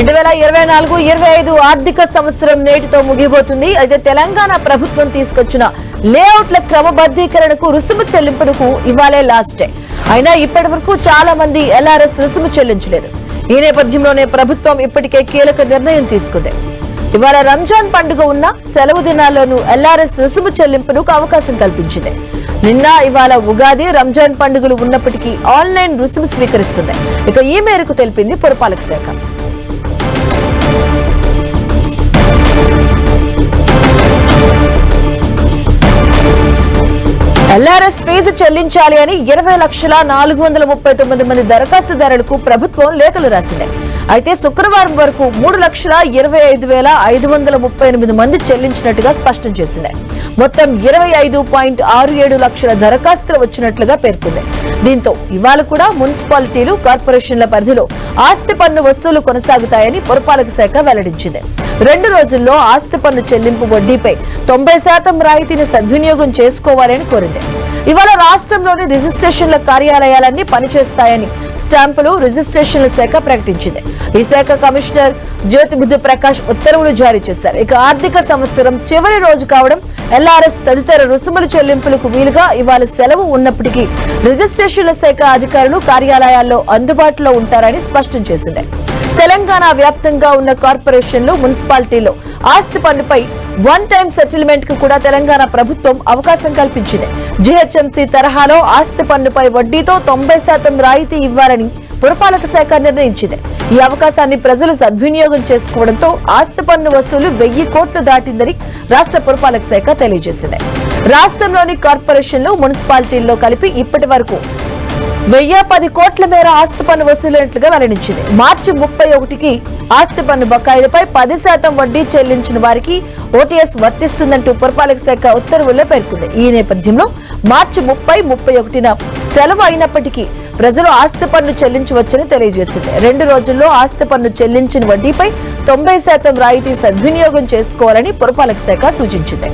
2024-25 ఆర్థిక సంవత్సరం నేటితో ముగియబోతుంది. అయితే తెలంగాణ ప్రభుత్వం తీసుకొచ్చిన లేఅవుట్ల క్రమబద్ధీకరణకు రుసుము చెల్లింపునకు ఇవాళే లాస్ట్ డే. అయినా ఇప్పటి వరకు చాలా మంది ఎల్ఆర్ఎస్ రుసుము చెల్లించలేదు. ఈ నేపథ్యంలోనే ప్రభుత్వం ఇప్పటికే కీలక నిర్ణయం తీసుకుంది. ఇవాళ రంజాన్ పండుగ ఉన్న సెలవు దినాల్లోనూ ఎల్ఆర్ఎస్ రుసుము చెల్లింపునకు అవకాశం కల్పించింది. నిన్న ఇవాళ ఉగాది, రంజాన్ పండుగలు ఉన్నప్పటికీ ఆన్లైన్ రుసుము స్వీకరిస్తుంది. ఇక ఈ మేరకు తెలిపింది పురపాలక శాఖ. ఎల్ఆర్ఎస్ ఫీజు చెల్లించాలి అని 20,439 మంది దరఖాస్తుదారులకు ప్రభుత్వం లేఖలు రాసింది. అయితే శుక్రవారం వరకు 3,25,538 మంది చెల్లించినట్టుగా స్పష్టం చేసింది. మొత్తం 25.67 లక్షల దరఖాస్తులు వచ్చినట్లుగా పేర్కొంది. దీంతో ఇవాళ కూడా మున్సిపాలిటీలు, కార్పొరేషన్ల పరిధిలో ఆస్తి పన్ను వసూలు కొనసాగుతాయని పురపాలక శాఖ వెల్లడించింది. 2 రోజుల్లో ఆస్తి పన్ను చెల్లింపు వడ్డీపై 90% రాయితీని సద్వినియోగం చేసుకోవాలని కోరింది. ఇవాళ రాష్ట్రంలోని రిజిస్ట్రేషన్ల కార్యాలయాలన్నీ పనిచేస్తాయని స్టాంపులు, రిజిస్ట్రేషన్ల శాఖ ప్రకటించింది. ఈ శాఖ కమిషనర్ జ్యోతిబుద్ధ ప్రకాష్ ఉత్తర్వులు జారీ చేశారు. ఇక ఆర్థిక సంవత్సరం చివరి రోజు కావడం, ఎల్ఆర్ఎస్ తదితర రుసుముల చెల్లింపులకు వీలుగా ఇవాళ సెలవు ఉన్నప్పటికీ రిజిస్ట్రేషన్ల శాఖ అధికారులు కార్యాలయాల్లో అందుబాటులో ఉంటారని స్పష్టం చేసింది. తెలంగాణ వ్యాప్తంగా ఉన్న కార్పొరేషన్లు, మున్సిపాలిటీల్లో ఆస్తి పన్నుపై వన్ టైం సెటిల్మెంట్ కు కూడా తెలంగాణ ప్రభుత్వం అవకాశం కల్పించింది. జీహెచ్ఎంసీ తరహాలో ఆస్తి పన్నుపై వడ్డీతో 90% రాయితీ ఇవ్వాలని పురపాలక శాఖ నిర్ణయించింది. ఈ అవకాశాన్ని ప్రజలు సద్వినియోగం చేసుకోవడంతో ఆస్తి పన్ను వసూలు 1000 కోట్లు దాటిందని రాష్ట్ర పురపాలక శాఖ తెలియజేసింది. రాష్ట్రంలోని కార్పొరేషన్లు, మున్సిపాలిటీల్లో కలిపి ఇప్పటి వరకు 1010 కోట్ల మేర ఆస్తి పన్ను వసూలైనట్లుగా వెల్లడించింది. మార్చి 31కి ఆస్తి పన్ను బకాయిలపై 10% వడ్డీ చెల్లించిన వారికి ఓటీఎస్ వర్తిస్తుందంటూ పురపాలక శాఖ ఉత్తర్వుల్లో పేర్కొంది. ఈ నేపథ్యంలో మార్చి 30, 31న సెలవు అయినప్పటికీ ప్రజలు ఆస్తి పన్ను చెల్లించవచ్చని తెలియజేసింది. 2 రోజుల్లో ఆస్తి పన్ను చెల్లించిన వడ్డీపై 90% రాయితీ సద్వినియోగం చేసుకోవాలని పురపాలక శాఖ సూచించింది.